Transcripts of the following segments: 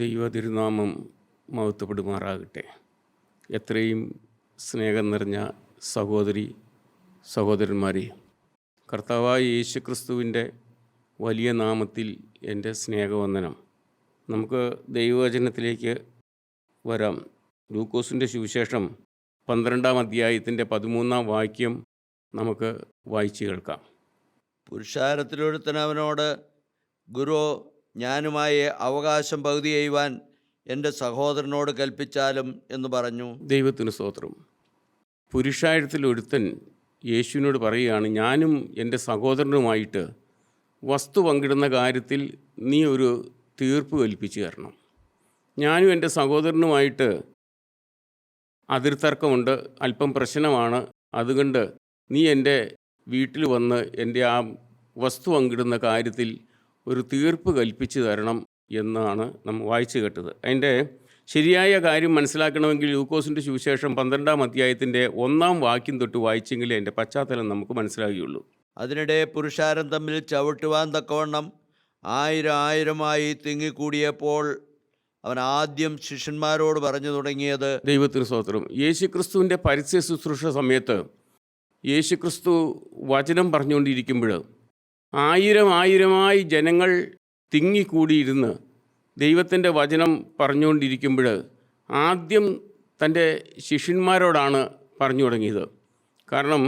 ദൈവ തിരുനാമം മഹത്വപ്പെടുമാറാകട്ടെ. എത്രയും സ്നേഹം നിറഞ്ഞ സഹോദരി സഹോദരന്മാരെ, കർത്താവായ യേശുക്രിസ്തുവിൻ്റെ വലിയ നാമത്തിൽ എൻ്റെ സ്നേഹവന്ദനം. നമുക്ക് ദൈവവചനത്തിലേക്ക് വരാം. ലൂക്കോസിൻ്റെ സുവിശേഷം 12-ാം അധ്യായത്തിൻ്റെ 13-ാം വാക്യം നമുക്ക് വായിച്ചു കേൾക്കാം. പുരുഷാരത്തിലൊരുത്തൻ അവനോട്, ഗുരു, ഞാനുമായി അവകാശം പകുതി ചെയ്യുവാൻ എൻ്റെ സഹോദരനോട് കൽപ്പിച്ചാലും എന്ന് പറഞ്ഞു. ദൈവത്തിന് സ്തോത്രം. പുരുഷാരത്തിലൊരുത്തൻ യേശുവിനോട് പറയുകയാണ്, ഞാനും എൻ്റെ സഹോദരനുമായിട്ട് വസ്തു പങ്കിടുന്ന കാര്യത്തിൽ നീ ഒരു തീർപ്പ് കൽപ്പിച്ചു തരണം. ഞാനും എൻ്റെ സഹോദരനുമായിട്ട് അതിർത്തർക്കമുണ്ട്, അല്പം പ്രശ്നമാണ്. അതുകൊണ്ട് നീ എൻ്റെ വീട്ടിൽ വന്ന് എൻ്റെ ആ വസ്തു പങ്കിടുന്ന കാര്യത്തിൽ ഒരു തീർപ്പ് കൽപ്പിച്ചു തരണം എന്നാണ് നമ്മൾ വായിച്ചു കേട്ടത്. അതിൻ്റെ ശരിയായ കാര്യം മനസ്സിലാക്കണമെങ്കിൽ ലൂക്കോസിൻ്റെ സുവിശേഷം 12-ാം അധ്യായത്തിൻ്റെ 1-ാം വാക്യം തൊട്ട് വായിച്ചെങ്കിലേ അതിൻ്റെ പശ്ചാത്തലം നമുക്ക് മനസ്സിലാകുകയുള്ളൂ. അതിനിടെ പുരുഷാരം തമ്മിൽ ചവിട്ടുവാൻ തക്കവണ്ണം 1000 തിങ്ങിക്കൂടിയപ്പോൾ അവൻ ആദ്യം ശിഷ്യന്മാരോട് പറഞ്ഞു തുടങ്ങിയത്. ദൈവത്തിന് സ്തോത്രം. യേശുക്രിസ്തുവിൻ്റെ പരസ്യ ശുശ്രൂഷ സമയത്ത് യേശുക്രിസ്തു വചനം പറഞ്ഞുകൊണ്ടിരിക്കുമ്പോൾ 1000 ജനങ്ങൾ തിങ്ങിക്കൂടിയിരുന്ന് ദൈവത്തിൻ്റെ വചനം പറഞ്ഞുകൊണ്ടിരിക്കുമ്പോൾ ആദ്യം തൻ്റെ ശിഷ്യന്മാരോടാണ് പറഞ്ഞു തുടങ്ങിയത്. കാരണം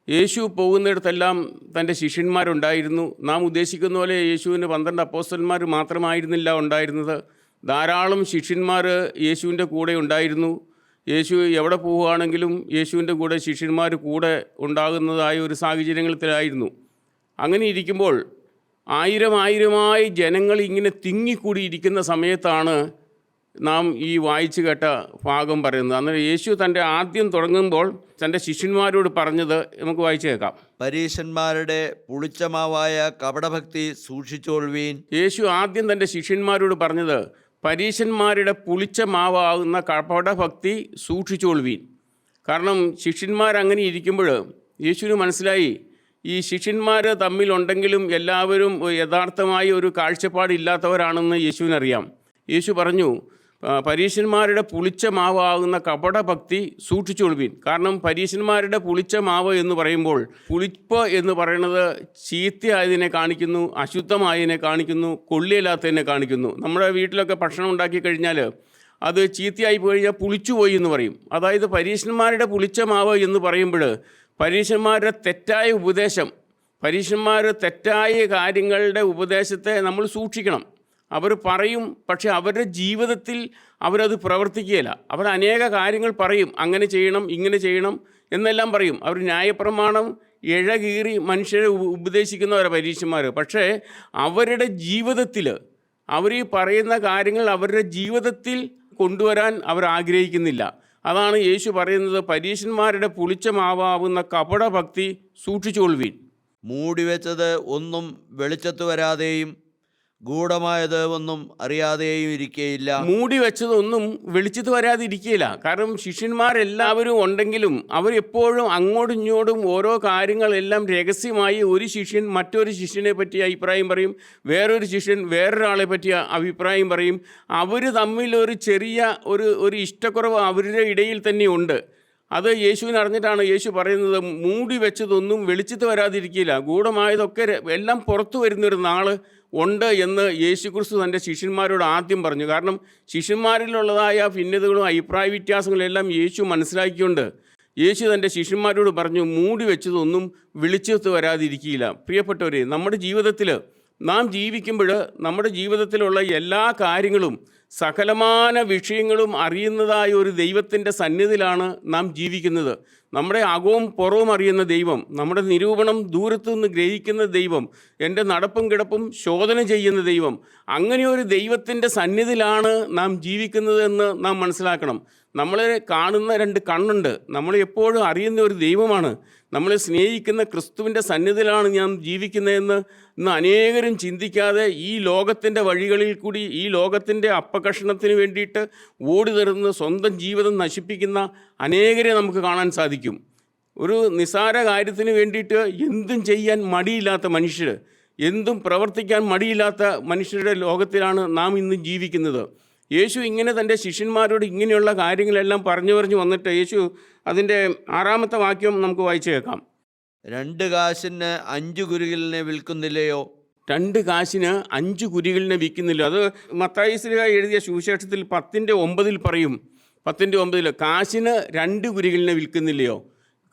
യേശു പോകുന്നിടത്തെല്ലാം തൻ്റെ ശിഷ്യന്മാരുണ്ടായിരുന്നു. നാം ഉദ്ദേശിക്കുന്ന പോലെ യേശുവിന് 12 അപ്പോസ്തലന്മാർ മാത്രമായിരുന്നില്ല ഉണ്ടായിരുന്നത്. ധാരാളം ശിഷ്യന്മാർ യേശുവിൻ്റെ കൂടെ ഉണ്ടായിരുന്നു. യേശു എവിടെ പോവുകയാണെങ്കിലും യേശുവിൻ്റെ കൂടെ ശിഷ്യന്മാർ കൂടെ ഉണ്ടാകുന്നതായ ഒരു സാഹചര്യത്തിലായിരുന്നു. അങ്ങനെ ഇരിക്കുമ്പോൾ 1000 ജനങ്ങൾ ഇങ്ങനെ തിങ്ങിക്കൂടിയിരിക്കുന്ന സമയത്താണ് നാം ഈ വായിച്ചു കേട്ട ഭാഗം പറയുന്നത്. അന്നേരം യേശു തൻ്റെ ആദ്യം തുടങ്ങുമ്പോൾ തൻ്റെ ശിഷ്യന്മാരോട് പറഞ്ഞത് നമുക്ക് വായിച്ചു കേൾക്കാം. പരീശന്മാരുടെ പുളിച്ചമാവായ കപടഭക്തി സൂക്ഷിച്ചോൾവീൻ. യേശു ആദ്യം തൻ്റെ ശിഷ്യന്മാരോട് പറഞ്ഞത് പരീശന്മാരുടെ പുളിച്ച മാവാകുന്ന കപടഭക്തി സൂക്ഷിച്ചോൾവീൻ. കാരണം ശിഷ്യന്മാരങ്ങനെ ഇരിക്കുമ്പോൾ യേശുവിന് മനസ്സിലായി, ഈ ശിഷ്യന്മാർ തമ്മിലുണ്ടെങ്കിലും എല്ലാവരും യഥാർത്ഥമായി ഒരു കാഴ്ചപ്പാടില്ലാത്തവരാണെന്ന് യേശുവിനറിയാം. യേശു പറഞ്ഞു, പരീശന്മാരുടെ പുളിച്ച മാവാകുന്ന കപടഭക്തി സൂക്ഷിച്ചൊളുവീൻ. കാരണം പരീശന്മാരുടെ പുളിച്ച മാവ് എന്ന് പറയുമ്പോൾ പുളിപ്പ് എന്ന് പറയുന്നത് ചീത്തയായതിനെ കാണിക്കുന്നു, അശുദ്ധമായതിനെ കാണിക്കുന്നു, കൊള്ളിയില്ലാത്തതിനെ കാണിക്കുന്നു. നമ്മുടെ വീട്ടിലൊക്കെ ഭക്ഷണം ഉണ്ടാക്കി കഴിഞ്ഞാൽ അത് ചീത്തയായി പോയി കഴിഞ്ഞാൽ പുളിച്ചുപോയി എന്ന് പറയും. അതായത് പരീശന്മാരുടെ പുളിച്ച മാവ് എന്ന് പറയുമ്പോൾ പരീശന്മാരുടെ തെറ്റായ ഉപദേശം, പരീശന്മാർ തെറ്റായ കാര്യങ്ങളുടെ ഉപദേശത്തെ നമ്മൾ സൂക്ഷിക്കണം. അവർ പറയും, പക്ഷെ അവരുടെ ജീവിതത്തിൽ അവരത് പ്രവർത്തിക്കുകയില്ല. അവർ അനേക കാര്യങ്ങൾ പറയും, അങ്ങനെ ചെയ്യണം, ഇങ്ങനെ ചെയ്യണം എന്നെല്ലാം പറയും. അവർ ന്യായപ്രമാണം ഇഴകീറി മനുഷ്യരെ ഉപദേശിക്കുന്നവരാണ് പരീശന്മാർ. പക്ഷേ അവരുടെ ജീവിതത്തിൽ അവർ ഈ പറയുന്ന കാര്യങ്ങൾ അവരുടെ ജീവിതത്തിൽ കൊണ്ടുവരാൻ അവർ ആഗ്രഹിക്കുന്നില്ല. അതാണ് യേശു പറയുന്നത്, പരീശന്മാരുടെ പുളിച്ച മാവാവുന്ന കപടഭക്തി സൂക്ഷിച്ചുകൊള്ളുവീൻ. മൂടിവെച്ചത് ഒന്നും വെളിച്ചത്ത് വരാതെയും ഗൂഢമായത് ഒന്നും അറിയാതെയും ഇരിക്കുകയില്ല. മൂടി വെച്ചതൊന്നും വെളിച്ചത്ത് വരാതെ ഇരിക്കുകയില്ല. കാരണം ശിഷ്യന്മാരെല്ലാവരും ഉണ്ടെങ്കിലും അവരെപ്പോഴും അങ്ങോട്ടും ഇങ്ങോട്ടും ഓരോ കാര്യങ്ങളെല്ലാം രഹസ്യമായി ഒരു ശിഷ്യൻ മറ്റൊരു ശിഷ്യനെ പറ്റി അഭിപ്രായം പറയും, വേറൊരു ശിഷ്യൻ വേറൊരാളെ പറ്റി അഭിപ്രായം പറയും. അവർ തമ്മിൽ ഒരു ചെറിയ ഒരു ഇഷ്ടക്കുറവ് അവരുടെ ഇടയിൽ തന്നെ ഉണ്ട്. അത് യേശുവിന് അറിഞ്ഞിട്ടാണ് യേശു പറയുന്നത്, മൂടി വെച്ചതൊന്നും വെളിച്ചത്ത് വരാതിരിക്കില്ല, ഗൂഢമായതൊക്കെ എല്ലാം പുറത്തു വരുന്നൊരു നാൾ ഉണ്ട് എന്ന് യേശുക്രിസ്തു തൻ്റെ ശിഷ്യന്മാരോട് ആദ്യം പറഞ്ഞു. കാരണം ശിഷ്യന്മാരിലുള്ളതായ ഭിന്നതകളും അഭിപ്രായ വ്യത്യാസങ്ങളും എല്ലാം യേശു മനസ്സിലാക്കിക്കൊണ്ട് യേശു തൻ്റെ ശിഷ്യന്മാരോട് പറഞ്ഞു, മൂടി വെച്ചതൊന്നും വെളിച്ചത്ത് വരാതിരിക്കില്ല. പ്രിയപ്പെട്ടവരെ, നമ്മുടെ ജീവിതത്തിൽ നാം ജീവിക്കുമ്പോൾ നമ്മുടെ ജീവിതത്തിലുള്ള എല്ലാ കാര്യങ്ങളും സകലമാന വിഷയങ്ങളും അറിയുന്നതായ ഒരു ദൈവത്തിൻ്റെ സന്നിധിയിലാണ് നാം ജീവിക്കുന്നത്. നമ്മുടെ അകവും പുറവും അറിയുന്ന ദൈവം, നമ്മുടെ നിരൂപണം ദൂരത്തു നിന്ന് ഗ്രഹിക്കുന്ന ദൈവം, എൻ്റെ നടപ്പും കിടപ്പും ശോധന ചെയ്യുന്ന ദൈവം, അങ്ങനെ ഒരു ദൈവത്തിൻ്റെ സന്നിധിയിലാണ് നാം ജീവിക്കുന്നത് എന്ന് നാം മനസ്സിലാക്കണം. നമ്മളെ കാണുന്ന 2 കണ്ണുണ്ട്. നമ്മളെ എപ്പോഴും അറിയുന്ന ഒരു ദൈവമാണ്. നമ്മളെ സ്നേഹിക്കുന്ന ക്രിസ്തുവിൻ്റെ സന്നിധിയിലാണ് ഞാൻ ജീവിക്കുന്നതെന്ന് ഇന്ന് അനേകരും ചിന്തിക്കാതെ ഈ ലോകത്തിൻ്റെ വഴികളിൽ കൂടി ഈ ലോകത്തിൻ്റെ അപ്പകഷണത്തിന് വേണ്ടിയിട്ട് ഓടി തരുന്ന സ്വന്തം ജീവിതം നശിപ്പിക്കുന്ന അനേകരെ നമുക്ക് കാണാൻ സാധിക്കും. ഒരു നിസ്സാര കാര്യത്തിന് വേണ്ടിയിട്ട് എന്തും ചെയ്യാൻ മടിയില്ലാത്ത മനുഷ്യർ, എന്തും പ്രവർത്തിക്കാൻ മടിയില്ലാത്ത മനുഷ്യരുടെ ലോകത്തിലാണ് നാം ഇന്ന് ജീവിക്കുന്നത്. യേശു ഇങ്ങനെ തൻ്റെ ശിഷ്യന്മാരോട് ഇങ്ങനെയുള്ള കാര്യങ്ങളെല്ലാം പറഞ്ഞു വന്നിട്ട് യേശു അതിൻ്റെ 6-ാമത്തെ വാക്യം നമുക്ക് വായിച്ചു കേൾക്കാം. 2 കാശിന് 5 കുരികിലിനെ വിൽക്കുന്നില്ലയോ? 2 കാശിന് 5 കുരികിലിനെ വിൽക്കുന്നില്ല. അത് മത്തായി ശ്ലീഹ എഴുതിയ സുവിശേഷത്തിൽ 10:9 പറയും. 10:9 കാശിന് 2 കുരികിലിനെ വിൽക്കുന്നില്ലയോ?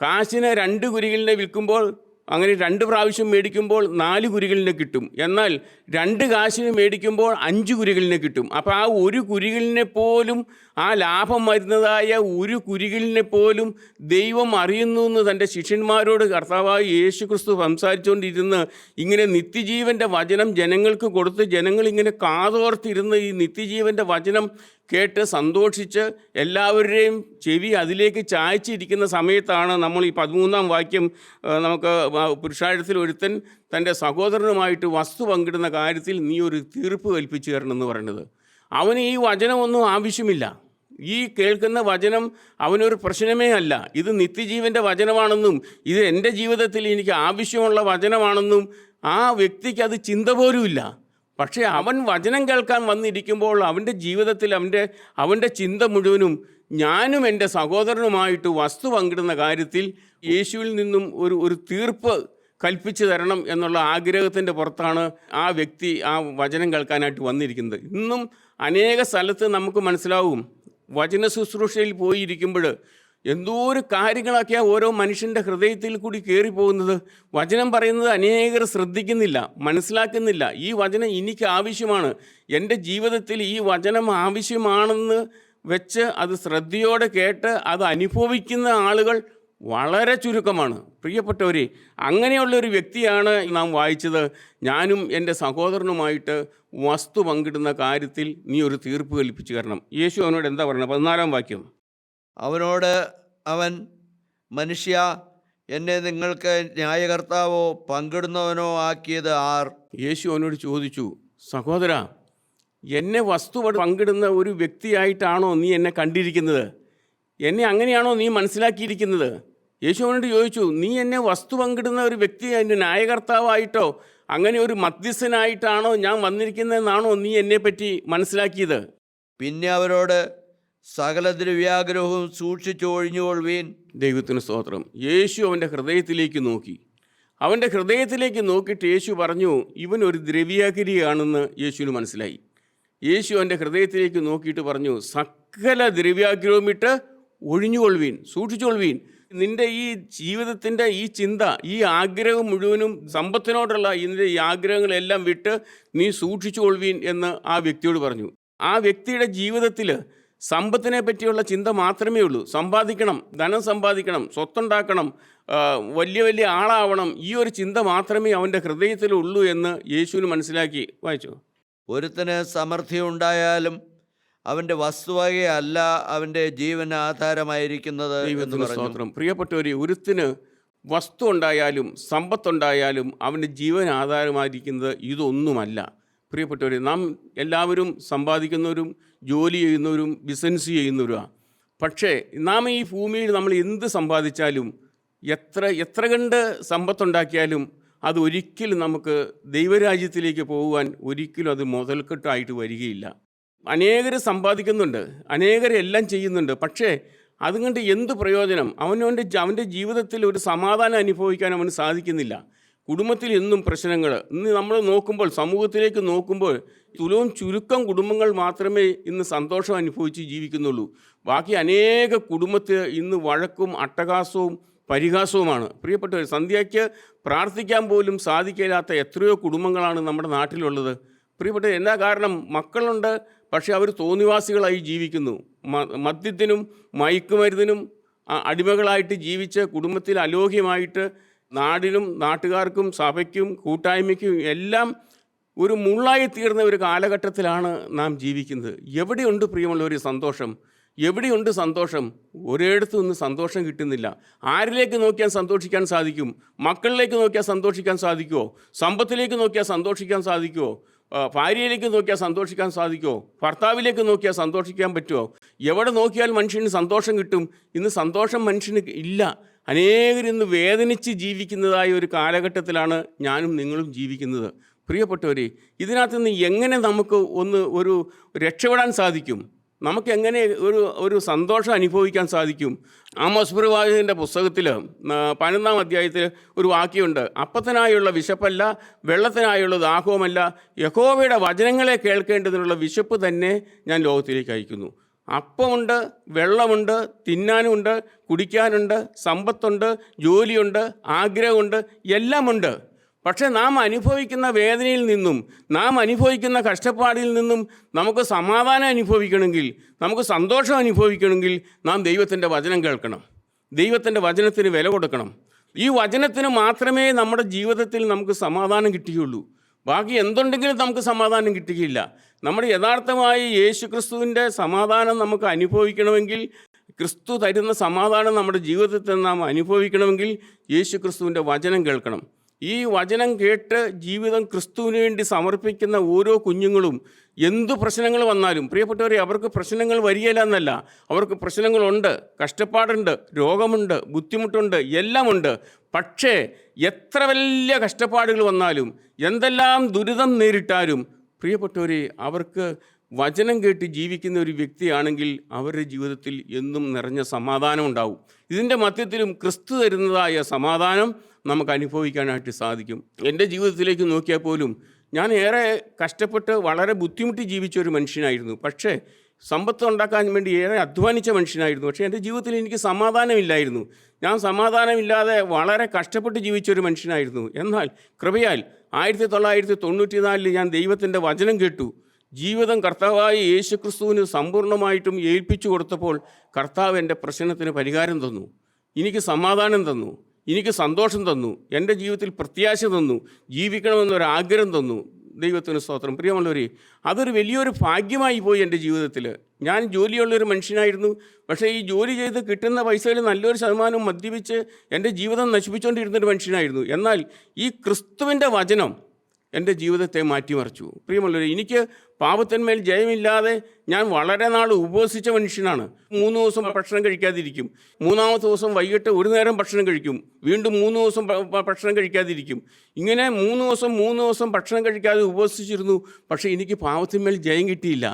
കാശിന് 2 കുരികിലിനെ വിൽക്കുമ്പോൾ അങ്ങനെ 2 പ്രാവശ്യം മേടിക്കുമ്പോൾ 4 കുരികിലിനെ കിട്ടും. എന്നാൽ 2 കാശിന് മേടിക്കുമ്പോൾ 5 കുരികിലിനെ കിട്ടും. അപ്പോൾ ആ ഒരു കുരികിലിനെ പോലും, ആ ലാഭം വരുന്നതായ ഒരു കുരികിലിനെ പോലും ദൈവം അറിയുന്നു എന്ന് തൻ്റെ ശിഷ്യന്മാരോട് കർത്താവായ യേശു ക്രിസ്തു സംസാരിച്ചുകൊണ്ടിരുന്ന് ഇങ്ങനെ നിത്യജീവൻ്റെ വചനം ജനങ്ങൾക്ക് കൊടുത്ത് ജനങ്ങളിങ്ങനെ കാതോർത്തിരുന്ന് ഈ നിത്യജീവൻ്റെ വചനം കേട്ട് സന്തോഷിച്ച് എല്ലാവരുടെയും ചെവി അതിലേക്ക് ചായച്ചിരിക്കുന്ന സമയത്താണ് നമ്മൾ ഈ 13-ാം വാക്യം നമുക്ക് പുരുഷാരത്തിൽ ഒരുത്തൻ തൻ്റെ സഹോദരനുമായിട്ട് വസ്തു പങ്കിടുന്ന കാര്യത്തിൽ നീ ഒരു തീർപ്പ് കൽപ്പിച്ചു തരണമെന്ന് പറയുന്നത്. അവന് ഈ വചനമൊന്നും ആവശ്യമില്ല. ഈ കേൾക്കുന്ന വചനം അവനൊരു പ്രശ്നമേ അല്ല. ഇത് നിത്യജീവൻ്റെ വചനമാണെന്നും ഇത് എൻ്റെ ജീവിതത്തിൽ എനിക്ക് ആവശ്യമുള്ള വചനമാണെന്നും ആ വ്യക്തിക്ക് അത് ചിന്ത പോലുമില്ല. പക്ഷേ അവൻ വചനം കേൾക്കാൻ വന്നിരിക്കുമ്പോൾ അവൻ്റെ ജീവിതത്തിൽ അവൻ്റെ ചിന്ത മുഴുവനും ഞാനും എൻ്റെ സഹോദരനുമായിട്ട് വസ്തു പങ്കിടുന്ന കാര്യത്തിൽ യേശുവിൽ നിന്നും ഒരു തീർപ്പ് കൽപ്പിച്ചു തരണം എന്നുള്ള ആഗ്രഹത്തിൻ്റെ പുറത്താണ് ആ വ്യക്തി ആ വചനം കേൾക്കാനായിട്ട് വന്നിരിക്കുന്നത്. ഇന്നും അനേക സ്ഥലത്ത് നമുക്ക് മനസ്സിലാവും, വചന ശുശ്രൂഷയിൽ പോയിരിക്കുമ്പോൾ എന്തോരം കാര്യങ്ങളൊക്കെയാണ് ഓരോ മനുഷ്യൻ്റെ ഹൃദയത്തിൽ കൂടി കയറിപ്പോകുന്നത്. വചനം പറയുന്നത് അനേകർ ശ്രദ്ധിക്കുന്നില്ല, മനസ്സിലാക്കുന്നില്ല. ഈ വചനം എനിക്ക് ആവശ്യമാണ്, എൻ്റെ ജീവിതത്തിൽ ഈ വചനം ആവശ്യമാണെന്ന് വെച്ച് അത് ശ്രദ്ധയോടെ കേട്ട് അത് അനുഭവിക്കുന്ന ആളുകൾ വളരെ ചുരുക്കമാണ്. പ്രിയപ്പെട്ടവരെ, അങ്ങനെയുള്ളൊരു വ്യക്തിയാണ് നാം വായിച്ചത്, ഞാനും എൻ്റെ സഹോദരനുമായിട്ട് വസ്തു പങ്കിടുന്ന കാര്യത്തിൽ നീ ഒരു തീർപ്പ് കൽപ്പിച്ചു തരണം. യേശു അവനോട് എന്താ പറയുന്നത്? 14-ാം വാക്യം. അവനോട് അവൻ, മനുഷ്യ, എന്നെ നിങ്ങൾക്ക് ന്യായകർത്താവോ പങ്കിടുന്നവനോ ആക്കിയത് ആർ? യേശു അവനോട് ചോദിച്ചു, സഹോദര, എന്നെ വസ്തു പങ്കിടുന്ന ഒരു വ്യക്തിയായിട്ടാണോ നീ എന്നെ കണ്ടിരിക്കുന്നത്? എന്നെ അങ്ങനെയാണോ നീ മനസ്സിലാക്കിയിരിക്കുന്നത്? യേശു അവനോട് ചോദിച്ചു, നീ എന്നെ വസ്തു പങ്കിടുന്ന ഒരു വ്യക്തി, എൻ്റെ ന്യായകർത്താവായിട്ടോ അങ്ങനെ ഒരു മധ്യസ്ഥനായിട്ടാണോ ഞാൻ വന്നിരിക്കുന്നതെന്നാണോ നീ എന്നെപ്പറ്റി മനസ്സിലാക്കിയത്? പിന്നെ അവരോട്, സകല ദ്രവ്യാഗ്രഹവും സൂക്ഷിച്ചു ഒഴിഞ്ഞുകൊള്ളുവീൻ. ദൈവത്തിന് സ്തോത്രം. യേശു അവൻ്റെ ഹൃദയത്തിലേക്ക് നോക്കി. അവൻ്റെ ഹൃദയത്തിലേക്ക് നോക്കിയിട്ട് യേശു പറഞ്ഞു, ഇവൻ ഒരു ദ്രവ്യാഗ്രഹിയാണെന്ന് യേശുവിന് മനസ്സിലായി. യേശു അവൻ്റെ ഹൃദയത്തിലേക്ക് നോക്കിയിട്ട് പറഞ്ഞു, സകല ദ്രവ്യാഗ്രഹവും ഇട്ട് ഒഴിഞ്ഞുകൊള്ളുവീൻ, സൂക്ഷിച്ചുകൊള്ളുവീൻ. നിൻ്റെ ഈ ജീവിതത്തിൻ്റെ ഈ ചിന്ത, ഈ ആഗ്രഹം മുഴുവനും, സമ്പത്തിനോടുള്ള ഇതിൻ്റെ ഈ ആഗ്രഹങ്ങളെല്ലാം വിട്ട് നീ സൂക്ഷിച്ചുകൊള്ളുവീൻ എന്ന് ആ വ്യക്തിയോട് പറഞ്ഞു. ആ വ്യക്തിയുടെ ജീവിതത്തിൽ സമ്പത്തിനെ പറ്റിയുള്ള ചിന്ത മാത്രമേ ഉള്ളൂ. സമ്പാദിക്കണം, ധനം സമ്പാദിക്കണം, സ്വത്തുണ്ടാക്കണം, വലിയ വലിയ ആളാവണം, ഈ ഒരു ചിന്ത മാത്രമേ അവൻ്റെ ഹൃദയത്തിലുള്ളൂ എന്ന് യേശുവിന് മനസ്സിലാക്കി. വായിച്ചോ. ഒരുത്തന് സമൃദ്ധി ഉണ്ടായാലും അവൻ്റെ വസ്തുവകയല്ല അവൻ്റെ ജീവന് ആധാരമായിരിക്കുന്നത് എന്ന് പറഞ്ഞു. പ്രിയപ്പെട്ടവരെ, ഒരുത്തിന് വസ്തു ഉണ്ടായാലും സമ്പത്തുണ്ടായാലും അവൻ്റെ ജീവൻ ആധാരമായിരിക്കുന്നത് ഇതൊന്നുമല്ല. പ്രിയപ്പെട്ടവരെ, നാം എല്ലാവരും സമ്പാദിക്കുന്നവരും ജോലി ചെയ്യുന്നവരും ബിസിനസ് ചെയ്യുന്നവരുമാണ്. പക്ഷേ നാം ഈ ഭൂമിയിൽ നമ്മൾ എന്ത് സമ്പാദിച്ചാലും എത്ര കണ്ട് സമ്പത്തുണ്ടാക്കിയാലും അത് ഒരിക്കലും നമുക്ക് ദൈവരാജ്യത്തിലേക്ക് പോകുവാൻ ഒരിക്കലും അത് മുതൽക്കെട്ടായിട്ട് വരികയില്ല. അനേകർ സമ്പാദിക്കുന്നുണ്ട്, അനേകരെല്ലാം ചെയ്യുന്നുണ്ട്. പക്ഷേ അതുകൊണ്ട് എന്ത് പ്രയോജനം? അവൻ്റെ ജീവിതത്തിൽ ഒരു സമാധാനം അനുഭവിക്കാൻ അവന് സാധിക്കുന്നില്ല. കുടുംബത്തിൽ എന്നും പ്രശ്നങ്ങൾ. ഇന്ന് നമ്മൾ നോക്കുമ്പോൾ, സമൂഹത്തിലേക്ക് നോക്കുമ്പോൾ തുലവും ചുരുക്കം കുടുംബങ്ങൾ മാത്രമേ ഇന്ന് സന്തോഷം അനുഭവിച്ച് ജീവിക്കുന്നുള്ളൂ. ബാക്കി അനേക കുടുംബത്തിൽ ഇന്ന് വഴക്കും അട്ടഹാസവും പരിഹാസവുമാണ്. പ്രിയപ്പെട്ടവർ, സന്ധ്യയ്ക്ക് പ്രാർത്ഥിക്കാൻ പോലും സാധിക്കില്ലാത്ത എത്രയോ കുടുംബങ്ങളാണ് നമ്മുടെ നാട്ടിലുള്ളത്. പ്രിയപ്പെട്ടവർ, എന്താ കാരണം? മക്കളുണ്ട്, പക്ഷേ അവർ തോന്നിവാസികളായി ജീവിക്കുന്നു. മദ്യത്തിനും മയക്കുമരുന്നിനും അടിമകളായിട്ട് ജീവിച്ച് കുടുംബത്തിൽ അലോഹ്യമായിട്ട് നാടിനും നാട്ടുകാർക്കും സഭയ്ക്കും കൂട്ടായ്മയ്ക്കും എല്ലാം ഒരു മുള്ളായി തീർന്ന ഒരു കാലഘട്ടത്തിലാണ് നാം ജീവിക്കുന്നത്. എവിടെയുണ്ട് പ്രിയമുള്ളവർ സന്തോഷം? എവിടെയുണ്ട് സന്തോഷം? ഒരിടത്തും ഒന്നും സന്തോഷം കിട്ടുന്നില്ല. ആരിലേക്ക് നോക്കിയാൽ സന്തോഷിക്കാൻ സാധിക്കും? മക്കളിലേക്ക് നോക്കിയാൽ സന്തോഷിക്കാൻ സാധിക്കുമോ? സമ്പത്തിലേക്ക് നോക്കിയാൽ സന്തോഷിക്കാൻ സാധിക്കുമോ? ഭാര്യയിലേക്ക് നോക്കിയാൽ സന്തോഷിക്കാൻ സാധിക്കുമോ? ഭർത്താവിലേക്ക് നോക്കിയാൽ സന്തോഷിക്കാൻ പറ്റുമോ? എവിടെ നോക്കിയാൽ മനുഷ്യന് സന്തോഷം കിട്ടും? ഇന്ന് സന്തോഷം മനുഷ്യന് ഇല്ല. അനേകരിന്ന് വേദനിച്ച് ജീവിക്കുന്നതായ ഒരു കാലഘട്ടത്തിലാണ് ഞാനും നിങ്ങളും ജീവിക്കുന്നത്. പ്രിയപ്പെട്ടവരെ, ഇതിനകത്ത് നിന്ന് എങ്ങനെ നമുക്ക് ഒരു രക്ഷപ്പെടാൻ സാധിക്കും? നമുക്ക് എങ്ങനെ ഒരു സന്തോഷം അനുഭവിക്കാൻ സാധിക്കും? ആമോസ് പ്രവാചകൻ്റെ പുസ്തകത്തിൽ 11-ാം അധ്യായത്തിൽ ഒരു വാക്യമുണ്ട്. അപ്പത്തിനായുള്ള വിശപ്പല്ല, വെള്ളത്തിനായുള്ള ദാഹവുമല്ല, യഹോവയുടെ വചനങ്ങളെ കേൾക്കേണ്ടതിനുള്ള വിശപ്പ് തന്നെ ഞാൻ ലോകത്തിലേക്ക് അയക്കുന്നു. അപ്പമുണ്ട്, വെള്ളമുണ്ട്, തിന്നാനുമുണ്ട്, കുടിക്കാനുണ്ട്, സമ്പത്തുണ്ട്, ജോലിയുണ്ട്, ആഗ്രഹമുണ്ട്, എല്ലാമുണ്ട്. പക്ഷേ നാം അനുഭവിക്കുന്ന വേദനയിൽ നിന്നും, നാം അനുഭവിക്കുന്ന കഷ്ടപ്പാടിൽ നിന്നും നമുക്ക് സമാധാനം അനുഭവിക്കണമെങ്കിൽ, നമുക്ക് സന്തോഷം അനുഭവിക്കണമെങ്കിൽ നാം ദൈവത്തിൻ്റെ വചനം കേൾക്കണം. ദൈവത്തിൻ്റെ വചനത്തിന് വില കൊടുക്കണം. ഈ വചനത്തിന് മാത്രമേ നമ്മുടെ ജീവിതത്തിൽ നമുക്ക് സമാധാനം കിട്ടുകയുള്ളൂ. ബാക്കി എന്തുണ്ടെങ്കിലും നമുക്ക് സമാധാനം കിട്ടുകയില്ല. നമ്മുടെ യഥാർത്ഥമായി യേശു ക്രിസ്തുവിൻ്റെ സമാധാനം നമുക്ക് അനുഭവിക്കണമെങ്കിൽ, ക്രിസ്തു തരുന്ന സമാധാനം നമ്മുടെ ജീവിതത്തിൽ നാം അനുഭവിക്കണമെങ്കിൽ യേശു ക്രിസ്തുവിൻ്റെ വചനം കേൾക്കണം. ഈ വചനം കേട്ട് ജീവിതം ക്രിസ്തുവിന് വേണ്ടി സമർപ്പിക്കുന്ന ഓരോ കുഞ്ഞുങ്ങളും എന്തു പ്രശ്നങ്ങൾ വന്നാലും, പ്രിയപ്പെട്ടവരെ, അവർക്ക് പ്രശ്നങ്ങൾ വരികയില്ല എന്നല്ല, അവർക്ക് പ്രശ്നങ്ങളുണ്ട്, കഷ്ടപ്പാടുണ്ട്, രോഗമുണ്ട്, ബുദ്ധിമുട്ടുണ്ട്, എല്ലാമുണ്ട്. പക്ഷേ എത്ര വലിയ കഷ്ടപ്പാടുകൾ വന്നാലും, എന്തെല്ലാം ദുരിതം നേരിട്ടാലും, പ്രിയപ്പെട്ടവരെ, അവർക്ക് വചനം കേട്ട് ജീവിക്കുന്ന ഒരു വ്യക്തിയാണെങ്കിൽ അവരുടെ ജീവിതത്തിൽ എന്നും നിറഞ്ഞ സമാധാനം ഉണ്ടാവും. ഇതിൻ്റെ മധ്യത്തിലും ക്രിസ്തു തരുന്നതായ സമാധാനം നമുക്ക് അനുഭവിക്കാനായിട്ട് സാധിക്കും. എൻ്റെ ജീവിതത്തിലേക്ക് നോക്കിയാൽ പോലും ഞാൻ ഏറെ കഷ്ടപ്പെട്ട് വളരെ ബുദ്ധിമുട്ടി ജീവിച്ച ഒരു മനുഷ്യനായിരുന്നു. പക്ഷേ സമ്പത്ത് ഉണ്ടാക്കാൻ വേണ്ടി ഏറെ അധ്വാനിച്ച മനുഷ്യനായിരുന്നു. പക്ഷേ എൻ്റെ ജീവിതത്തിൽ എനിക്ക് സമാധാനമില്ലായിരുന്നു. ഞാൻ സമാധാനമില്ലാതെ വളരെ കഷ്ടപ്പെട്ട് ജീവിച്ചൊരു മനുഷ്യനായിരുന്നു. എന്നാൽ കൃപയാൽ 1994 ഞാൻ ദൈവത്തിൻ്റെ വചനം കേട്ടു. ജീവിതം കർത്താവായ യേശു ക്രിസ്തുവിന് സമ്പൂർണ്ണമായിട്ടും ഏൽപ്പിച്ചു കൊടുത്തപ്പോൾ കർത്താവ് എൻ്റെ പ്രശ്നത്തിന് പരിഹാരം തന്നു. എനിക്ക് സമാധാനം തന്നു, എനിക്ക് സന്തോഷം തന്നു, എൻ്റെ ജീവിതത്തിൽ പ്രത്യാശ തന്നു, ജീവിക്കണമെന്നൊരാഗ്രഹം തന്നു. ദൈവത്തിന് സ്തോത്രം. പ്രിയമുള്ളവരെ, അതൊരു വലിയൊരു ഭാഗ്യമായി പോയി എൻ്റെ ജീവിതത്തിൽ. ഞാൻ ജോലിയുള്ളൊരു മനുഷ്യനായിരുന്നു. പക്ഷേ ഈ ജോലി ചെയ്ത് കിട്ടുന്ന പൈസയിൽ നല്ലൊരു ശതമാനം മദ്യപിച്ച് എൻ്റെ ജീവിതം നശിപ്പിച്ചുകൊണ്ടിരുന്നൊരു മനുഷ്യനായിരുന്നു. എന്നാൽ ഈ ക്രിസ്തുവിൻ്റെ വചനം എൻ്റെ ജീവിതത്തെ മാറ്റിമറിച്ചു. പ്രിയമുള്ളവരെ, എനിക്ക് പാപത്തിന്മേൽ ജയമില്ലാതെ ഞാൻ വളരെ നാൾ ഉപവസിച്ച മനുഷ്യനാണ്. 3 ദിവസം ഭക്ഷണം കഴിക്കാതിരിക്കും, 3-ാമത്തെ ദിവസം വൈകിട്ട് ഒരു നേരം ഭക്ഷണം കഴിക്കും, വീണ്ടും 3 ദിവസം ഭക്ഷണം കഴിക്കാതിരിക്കും. ഇങ്ങനെ 3 ദിവസം ഭക്ഷണം കഴിക്കാതെ ഉപവസിച്ചിരുന്നു. പക്ഷേ എനിക്ക് പാപത്തിന്മേൽ ജയം കിട്ടിയില്ല.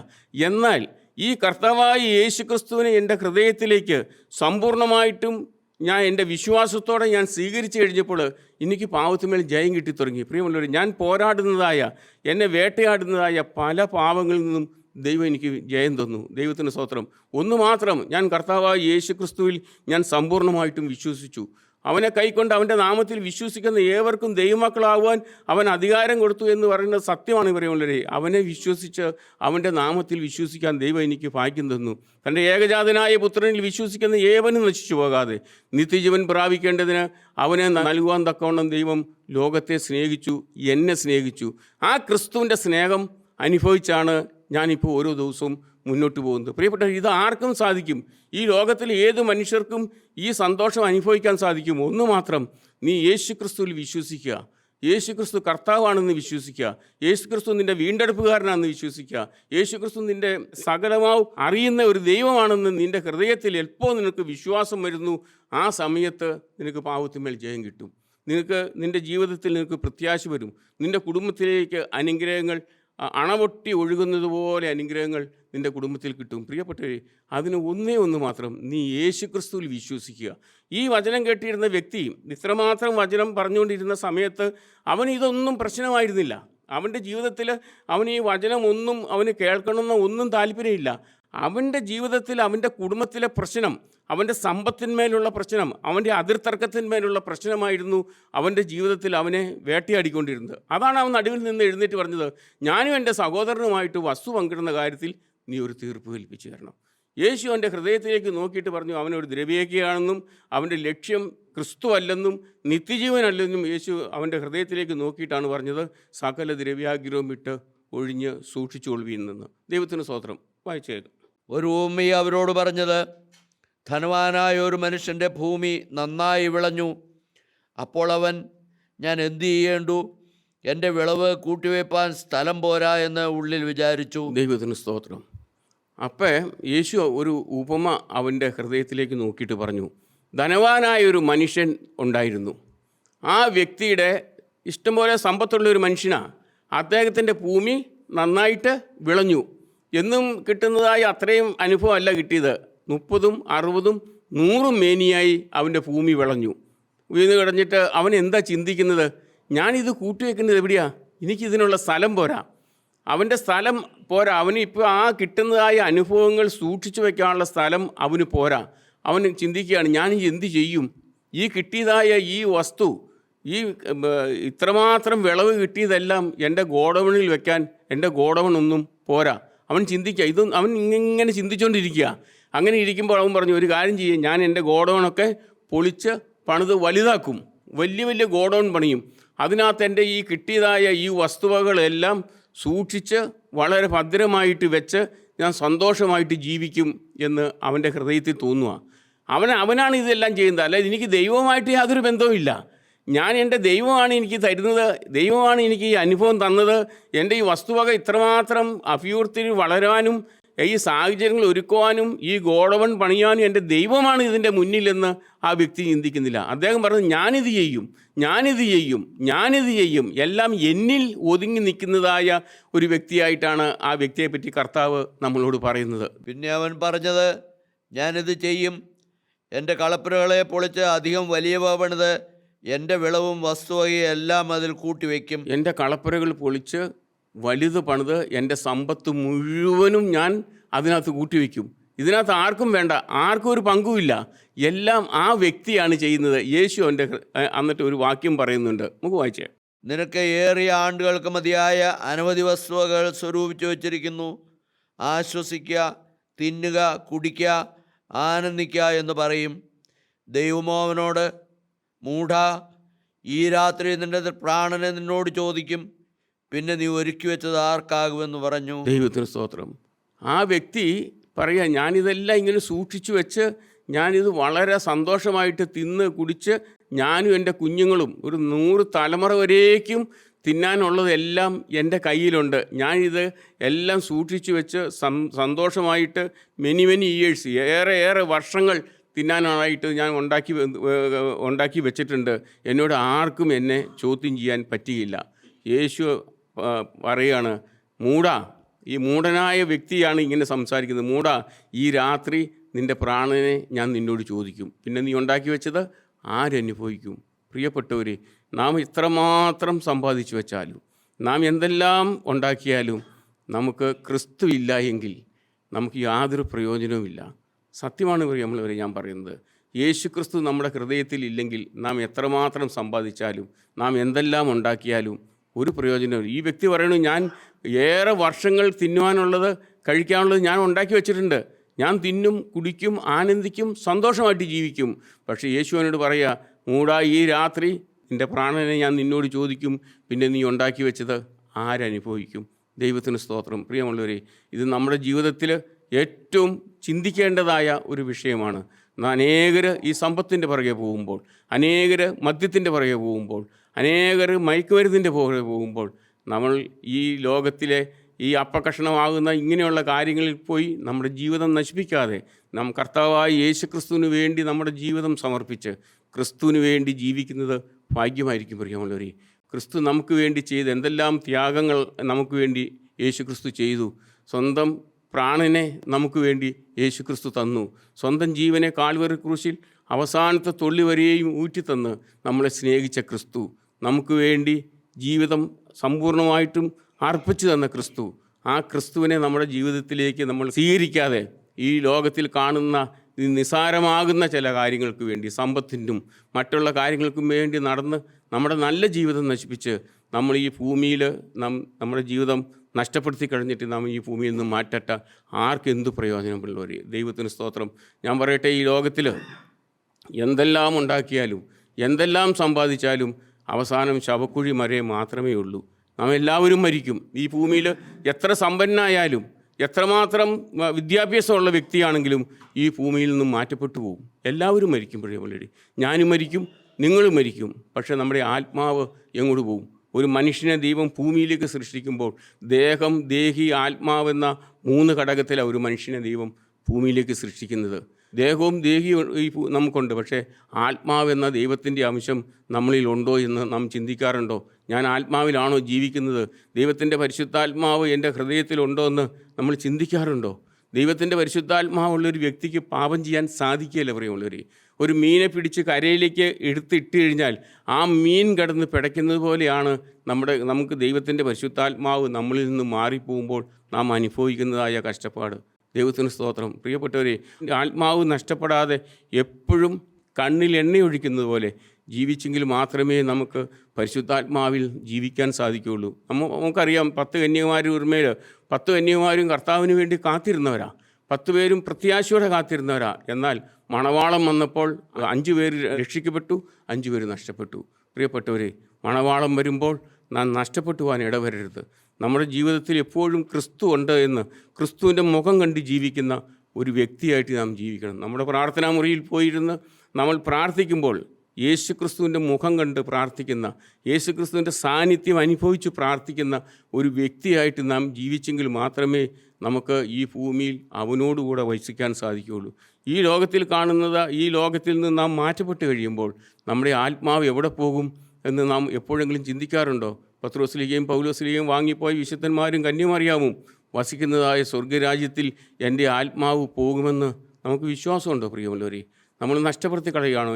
എന്നാൽ ഈ കർത്താവായ യേശു ക്രിസ്തുവിനെ എൻ്റെ ഹൃദയത്തിലേക്ക് സമ്പൂർണ്ണമായിട്ടും ഞാൻ എൻ്റെ വിശ്വാസത്തോടെ ഞാൻ സ്വീകരിച്ചു കഴിഞ്ഞപ്പോൾ എനിക്ക് പാപത്തിന്മേൽ ജയം കിട്ടിത്തുടങ്ങി. പ്രിയമുള്ളവർ, ഞാൻ പോരാടുന്നതായ, എന്നെ വേട്ടയാടുന്നതായ പല പാപങ്ങളിൽ നിന്നും ദൈവം എനിക്ക് ജയം തന്നു. ദൈവത്തിന് സ്തോത്രം. ഒന്ന് മാത്രം, ഞാൻ കർത്താവായ യേശു ക്രിസ്തുവിൽ ഞാൻ സമ്പൂർണ്ണമായിട്ടും വിശ്വസിച്ചു. അവനെ കൈക്കൊണ്ട് അവൻ്റെ നാമത്തിൽ വിശ്വസിക്കുന്ന ഏവർക്കും ദൈവമക്കളാകുവാൻ അവൻ അധികാരം കൊടുത്തു എന്ന് പറയുന്നത് സത്യമാണ്. പ്രിയമുള്ളവരെ, അവനെ വിശ്വസിച്ച് അവൻ്റെ നാമത്തിൽ വിശ്വസിക്കാൻ ദൈവം എനിക്ക് ഭാഗ്യം തന്നു. തൻ്റെ ഏകജാതനായ പുത്രനിൽ വിശ്വസിക്കുന്ന ഏവനും നശിച്ചു പോകാതെ നിത്യജീവൻ പ്രാപിക്കേണ്ടതിന് അവനെ നൽകുവാൻ തക്കവണ്ണം ദൈവം ലോകത്തെ സ്നേഹിച്ചു, എന്നെ സ്നേഹിച്ചു. ആ ക്രിസ്തുവിൻ്റെ സ്നേഹം അനുഭവിച്ചാണ് ഞാനിപ്പോൾ ഓരോ ദിവസവും മുന്നോട്ട് പോകുന്നത്. പ്രിയപ്പെട്ടവർ, ഇത് ആർക്കും സാധിക്കും. ഈ ലോകത്തിൽ ഏത് മനുഷ്യർക്കും ഈ സന്തോഷം അനുഭവിക്കാൻ സാധിക്കും. ഒന്ന് മാത്രം, നീ യേശു ക്രിസ്തുവിൽ വിശ്വസിക്കുക. യേശു ക്രിസ്തു കർത്താവാണെന്ന് വിശ്വസിക്കുക. യേശു ക്രിസ്തു നിൻ്റെ വീണ്ടെടുപ്പുകാരനാണെന്ന് വിശ്വസിക്കുക. യേശു ക്രിസ്തു നിൻ്റെ സകലമാവും അറിയുന്ന ഒരു ദൈവമാണെന്ന് നിൻ്റെ ഹൃദയത്തിൽ എപ്പോൾ നിനക്ക് വിശ്വാസം വരുന്നു, ആ സമയത്ത് നിനക്ക് പാപത്തിന്മേൽ ജയം കിട്ടും. നിൻ്റെ ജീവിതത്തിൽ നിനക്ക് പ്രത്യാശ വരും. നിൻ്റെ കുടുംബത്തിലേക്ക് അനുഗ്രഹങ്ങൾ അണപൊട്ടി ഒഴുകുന്നത് പോലെ അനുഗ്രഹങ്ങൾ നിൻ്റെ കുടുംബത്തിൽ കിട്ടും. പ്രിയപ്പെട്ടവരെ, അതിന് ഒന്ന് മാത്രം, നീ യേശു ക്രിസ്തുവിൽ വിശ്വസിക്കുക. ഈ വചനം കേട്ടിരുന്ന വ്യക്തി ഇത്രമാത്രം വചനം പറഞ്ഞുകൊണ്ടിരുന്ന സമയത്ത് അവന് ഇതൊന്നും പ്രശ്നമായിരുന്നില്ല. അവൻ്റെ ജീവിതത്തിൽ അവന് ഈ വചനം ഒന്നും അവന് കേൾക്കണമെന്ന ഒന്നും താല്പര്യമില്ല. അവൻ്റെ ജീവിതത്തിൽ അവൻ്റെ കുടുംബത്തിലെ പ്രശ്നം, അവൻ്റെ സമ്പത്തിന്മേലുള്ള പ്രശ്നം, അവൻ്റെ അതിർത്തർക്കത്തിന്മേലുള്ള പ്രശ്നമായിരുന്നു അവൻ്റെ ജീവിതത്തിൽ അവനെ വേട്ടയാടിക്കൊണ്ടിരുന്നത്. അതാണ് അവൻ നടുവിൽ നിന്ന് എഴുന്നേറ്റ് പറഞ്ഞത്, ഞാനും എൻ്റെ സഹോദരനുമായിട്ട് വസ്തു പങ്കിടുന്ന കാര്യത്തിൽ നീ ഒരു തീർപ്പ് കൽപ്പിച്ചു തരണം. യേശു അവൻ്റെ ഹൃദയത്തിലേക്ക് നോക്കിയിട്ട് പറഞ്ഞു, അവനൊരു ദ്രവ്യേക്കയാണെന്നും അവൻ്റെ ലക്ഷ്യം ക്രിസ്തു അല്ലെന്നും നിത്യജീവനല്ലെന്നും യേശു അവൻ്റെ ഹൃദയത്തിലേക്ക് നോക്കിയിട്ടാണ് പറഞ്ഞത്, സകല ദ്രവ്യാഗ്രഹവും വിട്ട് ഒഴിഞ്ഞ് സൂക്ഷിച്ചുകൊള്ളുവീനെന്ന്. ദൈവത്തിന് സ്തോത്രം. വായിച്ചേക്കും. ഒരു ഉപമയെ അവരോട് പറഞ്ഞത്, ധനവാനായ ഒരു മനുഷ്യൻ്റെ ഭൂമി നന്നായി വിളഞ്ഞു. അപ്പോൾ അവൻ, ഞാൻ എന്തു ചെയ്യേണ്ടു? എൻ്റെ വിളവ് കൂട്ടിവയ്പ്പാൻ സ്ഥലം പോരാ എന്ന് ഉള്ളിൽ വിചാരിച്ചു. ദൈവത്തിന് സ്തോത്രം. അപ്പോൾ യേശു ഒരു ഉപമ അവൻ്റെ ഹൃദയത്തിലേക്ക് നോക്കിയിട്ട് പറഞ്ഞു, ധനവാനായ ഒരു മനുഷ്യൻ ഉണ്ടായിരുന്നു. ആ വ്യക്തിയുടെ ഇഷ്ടംപോലെ സമ്പത്തുള്ള ഒരു മനുഷ്യനാണ്. അദ്ദേഹത്തിൻ്റെ ഭൂമി നന്നായിട്ട് വിളഞ്ഞു. എന്നും കിട്ടുന്നതായി അത്രയും അനുഭവമല്ല കിട്ടിയത്. 30, 60, 100 മേനിയായി അവൻ്റെ ഭൂമി വിളഞ്ഞു. വീണ് കിടന്നിട്ട് അവൻ എന്താ ചിന്തിക്കുന്നത്? ഞാനിത് കൂട്ടിവെക്കുന്നത് എവിടെയാ? എനിക്കിതിനുള്ള സ്ഥലം പോരാ. അവൻ്റെ സ്ഥലം പോരാ. അവന് ഇപ്പോൾ ആ കിട്ടുന്നതായ അനുഭവങ്ങൾ സൂക്ഷിച്ചു വയ്ക്കാനുള്ള സ്ഥലം അവന് പോരാ. അവൻ ചിന്തിക്കുകയാണ്, ഞാൻ എന്ത് ചെയ്യും? ഈ കിട്ടിയതായ ഈ വസ്തു, ഈ ഇത്രമാത്രം വിളവ് കിട്ടിയതെല്ലാം എൻ്റെ ഗോഡൗണിൽ വെക്കാൻ എൻ്റെ ഗോഡൗണൊന്നും പോരാ. അവൻ ചിന്തിക്കുക. അവൻ ഇങ്ങനെ ചിന്തിച്ചുകൊണ്ടിരിക്കുക. അങ്ങനെ ഇരിക്കുമ്പോൾ അവൻ പറഞ്ഞു, ഒരു കാര്യം ചെയ്യും, ഞാൻ എൻ്റെ ഗോഡൗണൊക്കെ പൊളിച്ച് പണിത് വലുതാക്കും. വലിയ വലിയ ഗോഡൗൺ പണിയും. അതിനകത്ത് എൻ്റെ ഈ കിട്ടിയതായ ഈ വസ്തുവകളെല്ലാം സൂക്ഷിച്ച് വളരെ ഭദ്രമായിട്ട് വെച്ച് ഞാൻ സന്തോഷമായിട്ട് ജീവിക്കും എന്ന് അവൻ്റെ ഹൃദയത്തിൽ തോന്നുക. അവനാണ് ഇതെല്ലാം ചെയ്യുന്നത്. അല്ലാതെ എനിക്ക് ദൈവമായിട്ട് യാതൊരു ബന്ധവുമില്ല. ഞാൻ എൻ്റെ ദൈവമാണ് എനിക്ക് തരുന്നത്, ദൈവമാണ് എനിക്ക് ഈ അനുഭവം തന്നത്. എൻ്റെ ഈ വസ്തുവക ഇത്രമാത്രം അഭിവൃദ്ധി വളരാനും ഈ സാഹചര്യങ്ങൾ ഒരുക്കുവാനും ഈ ഗോഡൗൺ പണിയാനും എൻ്റെ ദൈവമാണ് ഇതിൻ്റെ മുന്നിലെന്ന് ആ വ്യക്തി ചിന്തിക്കുന്നില്ല. അദ്ദേഹം പറഞ്ഞു, ഞാനിത് ചെയ്യും. എല്ലാം എന്നിൽ ഒതുങ്ങി നിൽക്കുന്നതായ ഒരു വ്യക്തിയായിട്ടാണ് ആ വ്യക്തിയെപ്പറ്റി കർത്താവ് നമ്മളോട് പറയുന്നത്. പിന്നെ അവൻ പറഞ്ഞത്, ഞാനിത് ചെയ്യും, എൻ്റെ കളപ്പുരകളെ പൊളിച്ച് അധികം വലിയവ പണിത് എൻ്റെ വിളവും വസ്തുവകയും എല്ലാം അതിൽ കൂട്ടിവെക്കും. എൻ്റെ കളപ്പുരകൾ പൊളിച്ച് വലുത് പണിത് എൻ്റെ സമ്പത്ത് മുഴുവനും ഞാൻ അതിനകത്ത് കൂട്ടിവെക്കും. ഇതിനകത്ത് ആർക്കും വേണ്ട, ആർക്കും ഒരു പങ്കുമില്ല. എല്ലാം ആ വ്യക്തിയാണ് ചെയ്യുന്നത്. യേശു എന്നിട്ട് ഒരു വാക്യം പറയുന്നുണ്ട്, നമുക്ക് വായിച്ചേ. നിനക്ക് ഏറിയ ആണ്ടുകൾക്ക് മതിയായ അനവധി വസ്തുവകൾ സ്വരൂപിച്ചു വച്ചിരിക്കുന്നു. ആശ്വസിക്കുക, തിന്നുക, കുടിക്കുക, ആനന്ദിക്കുക എന്ന് പറയും. ദൈവമോ അവനോട്, മൂഢാ, ഈ രാത്രി നിന്റെ പ്രാണനെ നിന്നോട് ചോദിക്കും, പിന്നെ നീ ഒരുക്കി വെച്ചത് ആർക്കാകുമെന്ന് പറഞ്ഞു. ദൈവത്തിന് സ്തോത്രം. ആ വ്യക്തി പറയുക, ഞാനിതെല്ലാം ഇങ്ങനെ സൂക്ഷിച്ചു വെച്ച് ഞാനിത് വളരെ സന്തോഷമായിട്ട് തിന്ന് കുടിച്ച് ഞാനും എൻ്റെ കുഞ്ഞുങ്ങളും ഒരു 100 തലമുറ വരേക്കും തിന്നാനുള്ളതെല്ലാം എൻ്റെ കയ്യിലുണ്ട്. ഞാനിത് എല്ലാം സൂക്ഷിച്ചു വെച്ച് സന്തോഷമായിട്ട് മെനി ഇയേഴ്സ്, ഏറെ വർഷങ്ങൾ തിന്നാനായിട്ട് ഞാൻ ഉണ്ടാക്കി വെച്ചിട്ടുണ്ട്. എന്നോട് ആർക്കും എന്നെ ചോദ്യം ചെയ്യാൻ പറ്റിയില്ല. യേശു പറയുകയാണ്, മൂഢാ, ഈ മൂഢനായ വ്യക്തിയാണ് ഇങ്ങനെ സംസാരിക്കുന്നത്. മൂഢാ, ഈ രാത്രി നിൻ്റെ പ്രാണനെ ഞാൻ നിന്നോട് ചോദിക്കും, പിന്നെ നീ ഉണ്ടാക്കി വെച്ചത് ആരനുഭവിക്കും? പ്രിയപ്പെട്ടവരെ, നാം ഇത്രമാത്രം സമ്പാദിച്ചു വെച്ചാലും, നാം എന്തെല്ലാം ഉണ്ടാക്കിയാലും നമുക്ക് ക്രിസ്തു ഇല്ല എങ്കിൽ നമുക്ക് യാതൊരു പ്രയോജനവുമില്ല. സത്യമാണ് നമ്മളവരെ ഞാൻ പറയുന്നത്. യേശു ക്രിസ്തു നമ്മുടെ ഹൃദയത്തിൽ ഇല്ലെങ്കിൽ നാം എത്രമാത്രം സമ്പാദിച്ചാലും നാം എന്തെല്ലാം ഉണ്ടാക്കിയാലും ഒരു പ്രയോജനമില്ല. ഈ വ്യക്തി പറയുന്നു, ഞാൻ ഏറെ വർഷങ്ങൾ തിന്നുവാനുള്ളത്, കഴിക്കാനുള്ളത് ഞാൻ ഉണ്ടാക്കി വെച്ചിട്ടുണ്ട്. ഞാൻ തിന്നും, കുടിക്കും, ആനന്ദിക്കും, സന്തോഷമായിട്ട് ജീവിക്കും. പക്ഷേ യേശു അവനോട് പറയുക, മൂഢാ, ഈ രാത്രി നിൻ്റെ പ്രാണനെ ഞാൻ നിന്നോട് ചോദിക്കും, പിന്നെ നീ ഉണ്ടാക്കി വെച്ചത് ആരനുഭവിക്കും? ദൈവത്തിന് സ്തോത്രം. പ്രിയമുള്ളവരെ, ഇത് നമ്മുടെ ജീവിതത്തിൽ ഏറ്റവും ചിന്തിക്കേണ്ടതായ ഒരു വിഷയമാണ്. അനേകർ ഈ സമ്പത്തിൻ്റെ പുറകെ പോകുമ്പോൾ, അനേകർ മദ്യത്തിൻ്റെ പുറകെ പോകുമ്പോൾ, അനേകർ മയക്കുമരുന്നിൻ്റെ പുറകെ പോകുമ്പോൾ, നമ്മൾ ഈ ലോകത്തിലെ ഈ അപ്പകഷണമാകുന്ന ഇങ്ങനെയുള്ള കാര്യങ്ങളിൽ പോയി നമ്മുടെ ജീവിതം നശിപ്പിക്കാതെ നാം കർത്താവായ യേശു ക്രിസ്തുവിന് വേണ്ടി നമ്മുടെ ജീവിതം സമർപ്പിച്ച് ക്രിസ്തുവിന് വേണ്ടി ജീവിക്കുന്നത് ഭാഗ്യമായിരിക്കും. പ്രിയമുള്ളവരെ, ക്രിസ്തു നമുക്ക് വേണ്ടി ചെയ്ത് എന്തെല്ലാം ത്യാഗങ്ങൾ നമുക്ക് വേണ്ടി യേശു ക്രിസ്തു ചെയ്തു. സ്വന്തം പ്രാണനെ നമുക്ക് വേണ്ടി യേശു ക്രിസ്തു തന്നു. സ്വന്തം ജീവനെ കാൽവരി ക്രൂശിൽ അവസാനത്തെ തുള്ളി വരെയും ഊറ്റിത്തന്ന് നമ്മളെ സ്നേഹിച്ച ക്രിസ്തു, നമുക്ക് വേണ്ടി ജീവിതം സമ്പൂർണ്ണമായിട്ടും അർപ്പിച്ചു തന്ന ക്രിസ്തു, ആ ക്രിസ്തുവിനെ നമ്മുടെ ജീവിതത്തിലേക്ക് നമ്മൾ സ്വീകരിക്കാതെ ഈ ലോകത്തിൽ കാണുന്ന നിസ്സാരമാകുന്ന ചില കാര്യങ്ങൾക്ക് വേണ്ടി, സമ്പത്തിനും മറ്റുള്ള കാര്യങ്ങൾക്കും വേണ്ടി നടന്ന് നമ്മുടെ നല്ല ജീവിതം നശിപ്പിച്ച് നമ്മൾ ഈ ഭൂമിയിൽ നമ്മുടെ ജീവിതം നഷ്ടപ്പെടുത്തി കഴിഞ്ഞിട്ട് നാം ഈ ഭൂമിയിൽ നിന്ന് മാറ്റട്ട ആർക്കെന്ത് പ്രയോജനമുള്ളവർ? ദൈവത്തിന് സ്തോത്രം. ഞാൻ പറയട്ടെ, ഈ ലോകത്തിൽ എന്തെല്ലാം ഉണ്ടാക്കിയാലും എന്തെല്ലാം സമ്പാദിച്ചാലും അവസാനം ശവക്കുഴി മരേ മാത്രമേ ഉള്ളൂ. നാം എല്ലാവരും മരിക്കും. ഈ ഭൂമിയിൽ എത്ര സമ്പന്നനായാലും എത്രമാത്രം വിദ്യാഭ്യാസമുള്ള വ്യക്തിയാണെങ്കിലും ഈ ഭൂമിയിൽ നിന്നും മാറ്റപ്പെട്ടു പോകും. എല്ലാവരും മരിക്കും. പ്രിയമുള്ളവരെ, ഞാനും മരിക്കും, നിങ്ങളും മരിക്കും. പക്ഷേ നമ്മുടെ ആത്മാവ് എങ്ങോട്ട് പോകും? ഒരു മനുഷ്യനെ ദൈവം ഭൂമിയിലേക്ക് സൃഷ്ടിക്കുമ്പോൾ ദേഹം, ദേഹി, ആത്മാവെന്ന 3 ഘടകത്തിലാണ് ഒരു മനുഷ്യനെ ദൈവം ഭൂമിയിലേക്ക് സൃഷ്ടിക്കുന്നത്. ദേഹവും ദേഹിയും നമുക്കുണ്ട്, പക്ഷേ ആത്മാവെന്ന ദൈവത്തിൻ്റെ അംശം നമ്മളിൽ ഉണ്ടോ എന്ന് നാം ചിന്തിക്കാറുണ്ടോ? ഞാൻ ആത്മാവിലാണോ ജീവിക്കുന്നത്? ദൈവത്തിൻ്റെ പരിശുദ്ധാത്മാവ് എൻ്റെ ഹൃദയത്തിലുണ്ടോ എന്ന് നമ്മൾ ചിന്തിക്കാറുണ്ടോ? ദൈവത്തിൻ്റെ പരിശുദ്ധാത്മാവുള്ളൊരു വ്യക്തിക്ക് പാപം ചെയ്യാൻ സാധിക്കുകയില്ല പ്രിയമുള്ളവർ. ഒരു മീനെ പിടിച്ച് കരയിലേക്ക് എടുത്തിട്ട് കഴിഞ്ഞാൽ ആ മീൻ കിടന്ന് പിടയ്ക്കുന്നത് പോലെയാണ് നമുക്ക് ദൈവത്തിൻ്റെ പരിശുദ്ധാത്മാവ് നമ്മളിൽ നിന്ന് മാറിപ്പോകുമ്പോൾ നാം അനുഭവിക്കുന്നതായ കഷ്ടപ്പാട്. ദൈവത്തിന് സ്തോത്രം. പ്രിയപ്പെട്ടവരെ, ആത്മാവ് നഷ്ടപ്പെടാതെ എപ്പോഴും കണ്ണിൽ എണ്ണയൊഴിക്കുന്നത് പോലെ ജീവിച്ചെങ്കിൽ മാത്രമേ നമുക്ക് പരിശുദ്ധാത്മാവിൽ ജീവിക്കാൻ സാധിക്കുകയുള്ളൂ. നമുക്കറിയാം 10 കന്യകമാർ ഉർമയിൽ 10 കന്യകമാരും കർത്താവിന് വേണ്ടി കാത്തിരുന്നവരാ. 10 പേരും പ്രത്യാശയോടെ കാത്തിരുന്നവരാ. എന്നാൽ മണവാളം വന്നപ്പോൾ 5 പേര് രക്ഷിക്കപ്പെട്ടു, 5 പേര് നഷ്ടപ്പെട്ടു. പ്രിയപ്പെട്ടവരെ, മണവാളം വരുമ്പോൾ നാം നഷ്ടപ്പെട്ടു പോകാൻ ഇടവരരുത്. നമ്മുടെ ജീവിതത്തിൽ എപ്പോഴും ക്രിസ്തു ഉണ്ട് എന്ന്, ക്രിസ്തുവിൻ്റെ മുഖം കണ്ട് ജീവിക്കുന്ന ഒരു വ്യക്തിയായിട്ട് നാം ജീവിക്കണം. നമ്മുടെ പ്രാർത്ഥനാ മുറിയിൽ പോയിരുന്ന് നമ്മൾ പ്രാർത്ഥിക്കുമ്പോൾ യേശു ക്രിസ്തുവിൻ്റെ മുഖം കണ്ട് പ്രാർത്ഥിക്കുന്ന, യേശു ക്രിസ്തുവിൻ്റെ സാന്നിധ്യം അനുഭവിച്ച് പ്രാർത്ഥിക്കുന്ന ഒരു വ്യക്തിയായിട്ട് നാം ജീവിച്ചെങ്കിൽ മാത്രമേ നമുക്ക് ഈ ഭൂമിയിൽ അവനോടുകൂടെ വസിക്കാൻ സാധിക്കുകയുള്ളൂ. ഈ ലോകത്തിൽ കാണുന്നത്, ഈ ലോകത്തിൽ നിന്ന് നാം മാറ്റപ്പെട്ട് കഴിയുമ്പോൾ നമ്മുടെ ആത്മാവ് എവിടെ പോകും എന്ന് നാം എപ്പോഴെങ്കിലും ചിന്തിക്കാറുണ്ടോ? പത്രോസ്ലീഹയും പൗലോസ്ലീഹയും വാങ്ങിപ്പോയി വിശുദ്ധന്മാരും കന്യമറിയാമും വസിക്കുന്നതായ സ്വർഗരാജ്യത്തിൽ എൻ്റെ ആത്മാവ് പോകുമെന്ന് നമുക്ക് വിശ്വാസമുണ്ടോ പ്രിയമുള്ളവരെ? നമ്മൾ നഷ്ടപ്പെടുത്തി കളയുകയാണോ?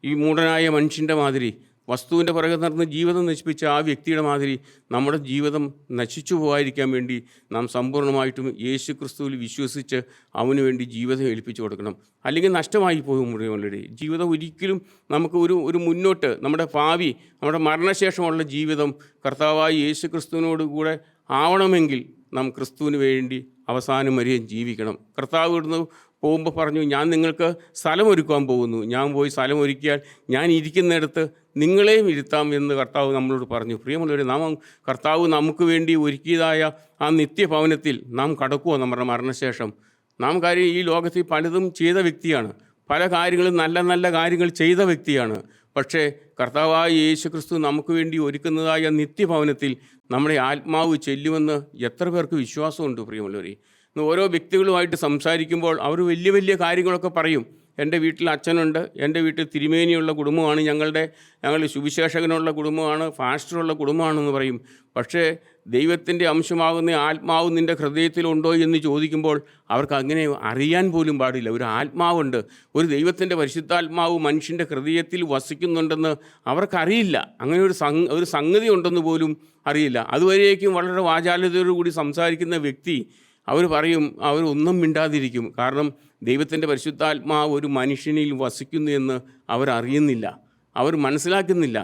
ഈ മൂഢനായ മനുഷ്യൻ്റെ മാതിരി, വസ്തുവിൻ്റെ പുറകെ നടന്ന് ജീവിതം നശിപ്പിച്ച ആ വ്യക്തിയുടെ മാതിരി നമ്മുടെ ജീവിതം നശിച്ചു പോകാതിരിക്കാൻ വേണ്ടി നാം സമ്പൂർണ്ണമായിട്ടും യേശു ക്രിസ്തുവിൽ വിശ്വസിച്ച് അവന് വേണ്ടി ജീവിതം ഏൽപ്പിച്ചു കൊടുക്കണം. അല്ലെങ്കിൽ നഷ്ടമായി പോകും മുഴുവൻ ജീവിതം. ഒരിക്കലും നമുക്ക് ഒരു മുന്നോട്ട് നമ്മുടെ ഭാവി, നമ്മുടെ മരണശേഷമുള്ള ജീവിതം കർത്താവായ യേശു ക്രിസ്തുവിനോട് കൂടെ ആവണമെങ്കിൽ നാം ക്രിസ്തുവിന് വേണ്ടി അവസാനം വരെയും ജീവിക്കണം. കർത്താവ് ഇവിടുന്ന് പോകുമ്പോൾ പറഞ്ഞു, ഞാൻ നിങ്ങൾക്ക് സ്ഥലമൊരുക്കാൻ പോകുന്നു. ഞാൻ പോയി സ്ഥലമൊരുക്കിയാൽ ഞാൻ ഇരിക്കുന്നിടത്ത് നിങ്ങളെയും ഇരുത്താം എന്ന് കർത്താവ് നമ്മളോട് പറഞ്ഞു. പ്രിയമുള്ളവരെ, കർത്താവ് നമുക്ക് വേണ്ടി ഒരുക്കിയതായ ആ നിത്യഭവനത്തിൽ നാം കടക്കുമോ? നമ്മുടെ മരണശേഷം കാര്യം ഈ ലോകത്തിൽ പലതും ചെയ്ത വ്യക്തിയാണ്, പല കാര്യങ്ങളും നല്ല നല്ല കാര്യങ്ങൾ ചെയ്ത വ്യക്തിയാണ്. പക്ഷേ കർത്താവായ യേശു ക്രിസ്തു നമുക്ക് വേണ്ടി ഒരുക്കുന്നതായ നിത്യഭവനത്തിൽ നമ്മുടെ ആത്മാവ് ചെല്ലുമെന്ന് എത്ര പേർക്ക് വിശ്വാസമുണ്ട് പ്രിയമുള്ളവരെ? ഓരോ വ്യക്തികളുമായിട്ട് സംസാരിക്കുമ്പോൾ അവർ വലിയ വലിയ കാര്യങ്ങളൊക്കെ പറയും. എൻ്റെ വീട്ടിൽ അച്ഛനുണ്ട്, എൻ്റെ വീട്ടിൽ തിരുമേനിയുള്ള കുടുംബമാണ്, ഞങ്ങൾ സുവിശേഷകനുള്ള കുടുംബമാണ്, ഫാസ്റ്ററുള്ള കുടുംബമാണെന്ന് പറയും. പക്ഷേ ദൈവത്തിൻ്റെ അംശമാകുന്ന ആത്മാവ് നിൻ്റെ ഹൃദയത്തിലുണ്ടോ എന്ന് ചോദിക്കുമ്പോൾ അവർക്ക് അങ്ങനെ അറിയാൻ പോലും പാടില്ല. ഒരു ആത്മാവുണ്ട്, ഒരു ദൈവത്തിൻ്റെ പരിശുദ്ധാത്മാവ് മനുഷ്യൻ്റെ ഹൃദയത്തിൽ വസിക്കുന്നുണ്ടെന്ന് അവർക്കറിയില്ല. അങ്ങനെ ഒരു സംഗതി ഉണ്ടെന്ന് പോലും അറിയില്ല. അതുവരേക്കും വളരെ വാചാലതയോടുകൂടി സംസാരിക്കുന്ന വ്യക്തി അവർ പറയും, അവരൊന്നും മിണ്ടാതിരിക്കും. കാരണം ദൈവത്തിൻ്റെ പരിശുദ്ധാത്മാവ് ഒരു മനുഷ്യനിൽ വസിക്കുന്നു എന്ന് അവരറിയുന്നില്ല, അവർ മനസ്സിലാക്കുന്നില്ല.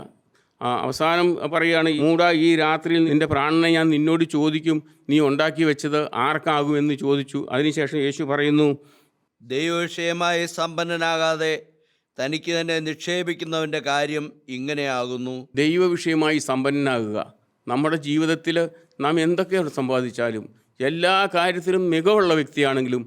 അവസാനം പറയുകയാണ്, മൂടാ, ഈ രാത്രിയിൽ നിൻ്റെ പ്രാണനെ ഞാൻ നിന്നോട് ചോദിക്കും, നീ ഉണ്ടാക്കി വെച്ചത് ആർക്കാകുമെന്ന് ചോദിച്ചു. അതിനുശേഷം യേശു പറയുന്നു, ദൈവവിഷയമായി സമ്പന്നനാകാതെ തനിക്ക് തന്നെ നിക്ഷേപിക്കുന്നവൻ്റെ കാര്യം ഇങ്ങനെയാകുന്നു. ദൈവവിഷയമായി സമ്പന്നനാകുക. നമ്മുടെ ജീവിതത്തിൽ നാം എന്തൊക്കെയാണ് സമ്പാദിച്ചാലും, എല്ലാ കാര്യത്തിലും മികവുള്ള വ്യക്തിയാണെങ്കിലും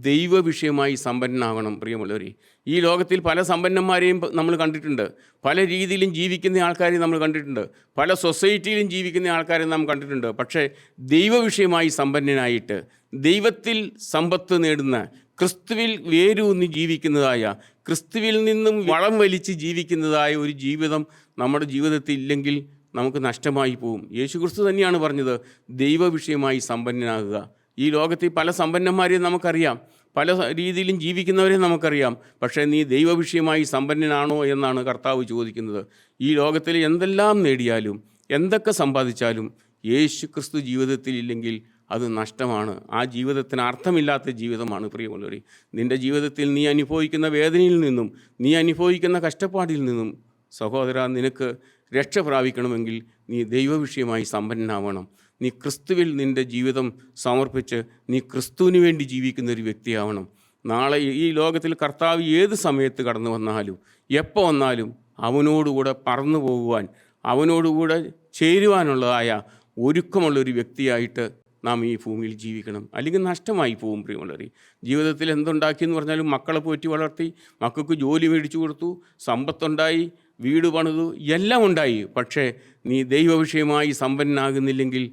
ദൈവവിഷയമായി സമ്പന്നനാകണം പ്രിയമുള്ളവരെ. ഈ ലോകത്തിൽ പല സമ്പന്നന്മാരെയും നമ്മൾ കണ്ടിട്ടുണ്ട്, പല രീതിയിലും ജീവിക്കുന്ന ആൾക്കാരെയും നമ്മൾ കണ്ടിട്ടുണ്ട്, പല സൊസൈറ്റിയിലും ജീവിക്കുന്ന ആൾക്കാരെയും നാം കണ്ടിട്ടുണ്ട്. പക്ഷേ ദൈവവിഷയമായി സമ്പന്നനായിട്ട് ദൈവത്തിൽ സമ്പത്ത് നേടുന്ന, ക്രിസ്തുവിൽ വേരൂന്നി ജീവിക്കുന്നതായ, ക്രിസ്തുവിൽ നിന്നും വളം വലിച്ച് ജീവിക്കുന്നതായ ഒരു ജീവിതം നമ്മുടെ ജീവിതത്തിൽ ഇല്ലെങ്കിൽ നമുക്ക് നഷ്ടമായി പോവും. യേശു ക്രിസ്തു തന്നെയാണ് പറഞ്ഞത്, ദൈവവിഷയമായി സമ്പന്നനാകുക. ഈ ലോകത്തിൽ പല സമ്പന്നന്മാരെയും നമുക്കറിയാം, പല രീതിയിലും ജീവിക്കുന്നവരെയും നമുക്കറിയാം. പക്ഷേ നീ ദൈവവിഷയമായി സമ്പന്നനാണോ എന്നാണ് കർത്താവ് ചോദിക്കുന്നത്. ഈ ലോകത്തിൽ എന്തെല്ലാം നേടിയാലും എന്തൊക്കെ സമ്പാദിച്ചാലും യേശു ക്രിസ്തു ജീവിതത്തിൽ ഇല്ലെങ്കിൽ അത് നഷ്ടമാണ്. ആ ജീവിതത്തിന് അർത്ഥമില്ലാത്ത ജീവിതമാണ് പ്രിയമുള്ളവരെ. നിൻ്റെ ജീവിതത്തിൽ നീ അനുഭവിക്കുന്ന വേദനയിൽ നിന്നും, നീ അനുഭവിക്കുന്ന കഷ്ടപ്പാടിൽ നിന്നും സഹോദര, നിനക്ക് രക്ഷ പ്രാപിക്കണമെങ്കിൽ നീ ദൈവവിഷയമായി സമ്പന്നനാവണം. നീ ക്രിസ്തുവിൽ നിൻ്റെ ജീവിതം സമർപ്പിച്ച് നീ ക്രിസ്തുവിന് വേണ്ടി ജീവിക്കുന്ന ഒരു വ്യക്തിയാവണം. നാളെ ഈ ലോകത്തിൽ കർത്താവ് ഏത് സമയത്ത് കടന്നു വന്നാലും, എപ്പോൾ വന്നാലും അവനോടുകൂടെ പറന്നു പോകുവാൻ, അവനോടുകൂടെ ചേരുവാനുള്ളതായ ഒരുക്കമുള്ളൊരു വ്യക്തിയായിട്ട് നാം ഈ ഭൂമിയിൽ ജീവിക്കണം. അല്ലെങ്കിൽ നഷ്ടമായി പോകും പ്രിയമുള്ളവരെ. ജീവിതത്തിൽ എന്തുണ്ടാക്കിയെന്ന് പറഞ്ഞാലും മക്കളെ പോറ്റി വളർത്തി, മക്കൾക്ക് ജോലി മേടിച്ചു കൊടുത്തു, സമ്പത്തുണ്ടായി, വീട് പണിതു, എല്ലാം ഉണ്ടായി. പക്ഷേ നീ ദൈവവിഷയമായി സമ്പന്നനാകുന്നില്ലെങ്കിൽ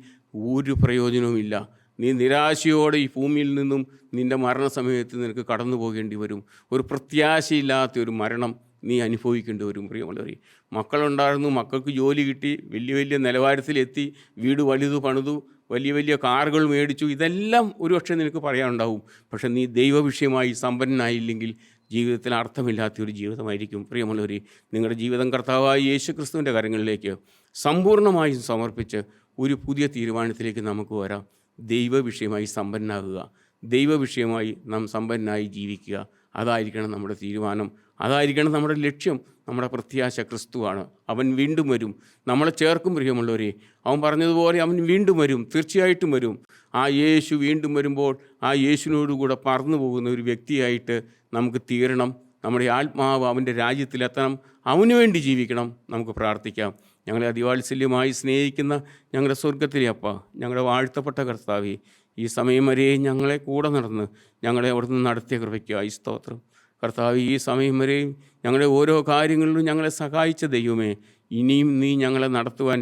ഒരു പ്രയോജനവുമില്ല. നീ നിരാശയോടെ ഈ ഭൂമിയിൽ നിന്നും നിൻ്റെ മരണസമയത്ത് നിനക്ക് കടന്നു പോകേണ്ടി വരും. ഒരു പ്രത്യാശയില്ലാത്ത ഒരു മരണം നീ അനുഭവിക്കേണ്ടി വരും. പ്രിയമുള്ളവരെ, മക്കളുണ്ടായിരുന്നു, മക്കൾക്ക് ജോലി കിട്ടി, വലിയ വലിയ നിലവാരത്തിലെത്തി, വീട് വലുതു പണിതു, വലിയ വലിയ കാറുകൾ മേടിച്ചു, ഇതെല്ലാം ഒരുപക്ഷെ നിനക്ക് പറയാനുണ്ടാവും. പക്ഷെ നീ ദൈവവിഷയമായി സമ്പന്നനായില്ലെങ്കിൽ ജീവിതത്തിൽ അർത്ഥമില്ലാത്തൊരു ജീവിതമായിരിക്കും. പ്രിയമുള്ളവരെ, നിങ്ങളുടെ ജീവിതം കർത്താവായ യേശുക്രിസ്തുവിൻ്റെ കരങ്ങളിലേക്ക് സമ്പൂർണ്ണമായും സമർപ്പിച്ച് ഒരു പുതിയ തീരുമാനത്തിലേക്ക് നമുക്ക് വരാം. ദൈവവിഷയമായി സമ്പന്നനാകുക, ദൈവവിഷയമായി നാം സമ്പന്നനായി ജീവിക്കുക. അതായിരിക്കണം നമ്മുടെ തീരുമാനം, അതായിരിക്കണം നമ്മുടെ ലക്ഷ്യം. നമ്മുടെ പ്രത്യാശ ക്രിസ്തുവാണ്. അവൻ വീണ്ടും വരും, നമ്മളെ ചേർക്കും. പ്രിയമുള്ളവരെ, അവൻ പറഞ്ഞതുപോലെ അവൻ വീണ്ടും വരും, തീർച്ചയായിട്ടും വരും. ആ യേശു വീണ്ടും വരുമ്പോൾ ആ യേശുവിനോടുകൂടെ പറന്നു പോകുന്ന ഒരു വ്യക്തിയായിട്ട് നമുക്ക് തീരണം. നമ്മുടെ ആത്മാവ് അവൻ്റെ രാജ്യത്തിലെത്തണം, അവന് വേണ്ടി ജീവിക്കണം. നമുക്ക് പ്രാർത്ഥിക്കാം. ഞങ്ങളെ അതിവാത്സല്യമായി സ്നേഹിക്കുന്ന ഞങ്ങളുടെ സ്വർഗത്തിലെ അപ്പ, ഞങ്ങളുടെ വാഴ്ത്തപ്പെട്ട കർത്താവേ, ഈ സമയം വരെ ഞങ്ങളെ കൂടെ നടന്ന് ഞങ്ങളെ അവിടുന്ന് നടത്തിയ കൃപയ്ക്കായി സ്തോത്രം. കർത്താവ്, ഈ സമയം വരെയും ഞങ്ങളുടെ ഓരോ കാര്യങ്ങളിലും ഞങ്ങളെ സഹായിച്ച ദൈവമേ, ഇനിയും നീ ഞങ്ങളെ നടത്തുവാൻ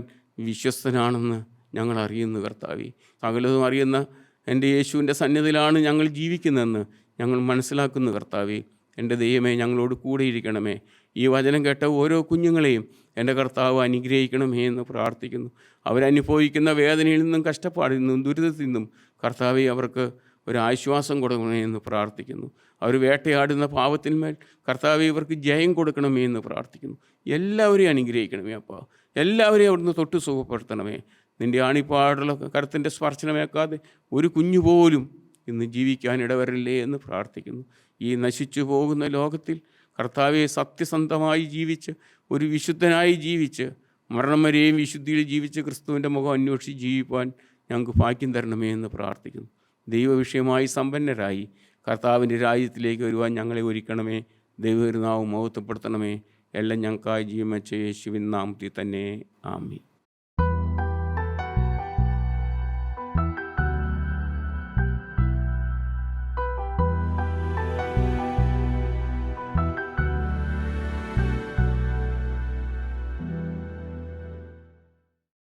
വിശ്വസ്തനാണെന്ന് ഞങ്ങൾ അറിയുന്നു. കർത്താവേ, സകലതും അറിയുന്ന എൻ്റെ യേശുവിൻ്റെ സന്നിധിയിലാണ് ഞങ്ങൾ ജീവിക്കുന്നതെന്ന് ഞങ്ങൾ മനസ്സിലാക്കുന്നു. കർത്താവേ, എൻ്റെ ദൈവമേ, ഞങ്ങളോട് കൂടെ ഇരിക്കണമേ. ഈ വചനം കേട്ട ഓരോ കുഞ്ഞുങ്ങളെയും എൻ്റെ കർത്താവ് അനുഗ്രഹിക്കണമേ എന്ന് പ്രാർത്ഥിക്കുന്നു. അവരനുഭവിക്കുന്ന വേദനയിൽ നിന്നും കഷ്ടപ്പാടിൽ നിന്നും ദുരിതത്തിൽ നിന്നും കർത്താവെ അവർക്ക് ഒരാശ്വാസം കൊടുക്കണമേ എന്ന് പ്രാർത്ഥിക്കുന്നു. അവർ വേട്ടയാടുന്ന പാപത്തിന്മേൽ കർത്താവെ ഇവർക്ക് ജയം കൊടുക്കണമേ എന്ന് പ്രാർത്ഥിക്കുന്നു. എല്ലാവരെയും അനുഗ്രഹിക്കണമേ അപ്പാ, എല്ലാവരെയും അവിടുന്ന് തൊട്ട് സുഖപ്പെടുത്തണമേ. നിൻ്റെ ആണിപ്പാടുള്ള കരത്തിൻ്റെ സ്പർശനമേക്കാതെ ഒരു കുഞ്ഞുപോലും ഇന്ന് ജീവിക്കാൻ ഇടവരല്ലേ എന്ന് പ്രാർത്ഥിക്കുന്നു. ഈ നശിച്ചു പോകുന്ന ലോകത്തിൽ കർത്താവെ സത്യസന്ധമായി ജീവിച്ച് ഒരു വിശുദ്ധനായി ജീവിച്ച് മരണം വരെയും വിശുദ്ധിയിൽ ജീവിച്ച് ക്രിസ്തുവിൻ്റെ മുഖം അന്വേഷിച്ച് ജീവിപ്പാൻ ഞങ്ങൾക്ക് ഭാഗ്യം തരണമേ എന്ന് പ്രാർത്ഥിക്കുന്നു. ദൈവവിഷയമായി സമ്പന്നരായി കർത്താവിൻ്റെ രാജ്യത്തിലേക്ക് വരുവാൻ ഞങ്ങളെ ഒരുക്കണമേ. ദൈവനാമം മഹത്വപ്പെടുത്തണമേ. എല്ലാം ഞങ്ങൾക്കായി ജീവൻ വെച്ച യേശുവിൻ നാമത്തിൽ തന്നെ. ആമീൻ.